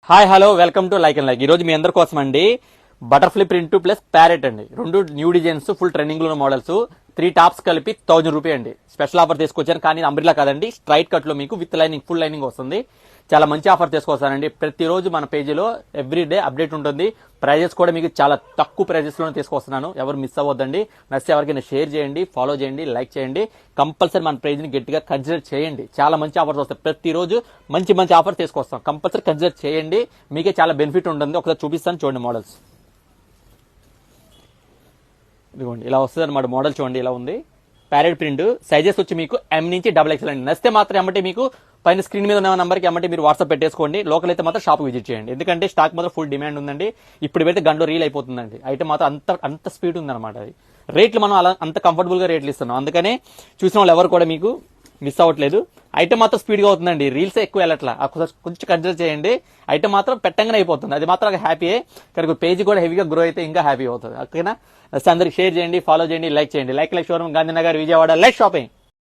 Hi hello welcome to like and like. ఈ రోజు మీ అందరి కోసం అండి బటర్ఫ్లై ప్రింట్ ప్లస్ ప్యారెట్ అండి, రెండు న్యూ డిజైన్స్, ఫుల్ ట్రెండింగ్ లో మోడల్స్, 3 టాప్స్ కలిపి 1000 రూపాయ అండి. స్పెషల్ ఆఫర్ తీసుకొచ్చాను, కానీ అంబ్రిల్లా కాదండి, స్ట్రైట్ కట్ లో మీకు విత్ లైనింగ్, ఫుల్ లైనింగ్ వస్తుంది. చాలా మంచి ఆఫర్ తీసుకొస్తానండి. ప్రతిరోజు మన పేజీలో ఎవ్రీ డే అప్డేట్ ఉంటుంది. ప్రైజెస్ కూడా మీకు చాలా తక్కువ ప్రైజెస్ లోనే తీసుకొస్తున్నాను. ఎవరు మిస్ అవ్వద్దండి. నచ్చితే ఎవరికైనా షేర్ చేయండి, ఫాలో చేయండి, లైక్ చేయండి. కంపల్సరీ మన ప్రైజ్ ని గట్టిగా కన్సిడర్ చేయండి. చాలా మంచి ఆఫర్స్ వస్తాయి. ప్రతిరోజు మంచి మంచి ఆఫర్ తీసుకొస్తాం. కంపల్సరీ కన్సిడర్ చేయండి, మీకే చాలా బెనిఫిట్ ఉంటుంది. ఒకసారి చూపిస్తాను, చూడండి మోడల్స్. ఇదిగోండి ఇలా వస్తుంది అనమాట. మోడల్ చూడండి ఇలా ఉంది. ప్యారెట్ ప్రింట్ సైజెస్ వచ్చి మీకు M నుంచి XXL అండి. నచ్చితే మాత్రం ఎమ్మటే మీకు పైన స్క్రీన్ మీద ఉన్న నంబర్కి ఎమ్మటే మీరు వాట్సాప్ పెట్టేసుకోండి. లోకల్ అయితే మాత్రం షాప్ విజిట్ చేయండి, ఎందుకంటే స్టాక్ మాత్రం ఫుల్ డిమాండ్ ఉందండి. ఇప్పుడు పెడితే గంటలో రీల్ అయిపోతుందండి. అయితే మాత్రం అంత స్పీడ్ ఉందన్నమాట. అది రేట్లు మనం అలా అంత కంఫర్టబుల్ గా రేట్లు ఇస్తున్నాం. అందుకనే చూసిన వాళ్ళు ఎవరు కూడా మీకు మిస్ అవ్వట్లేదు. ఐటమ్ మాత్రం స్పీడ్ గా అవుతుందండి, రీల్స్ ఎక్కువ వెళ్ళట్లా. కొంచెం కన్సిడర్ చేయండి. ఐటమ్ మాత్రం పెట్టంగానే అయిపోతుంది. అది మాత్రం హ్యాపీయే, కానీ పేజ్ కూడా హెవీగా గ్రో అయితే ఇంకా హ్యాపీ అవుతుంది. ఓకేనా? అందరికి షేర్ చేయండి, ఫాలో చేయండి, లైక్ చేయండి. Like showroom, Gandhinagar, Vijayawada. Like shopping.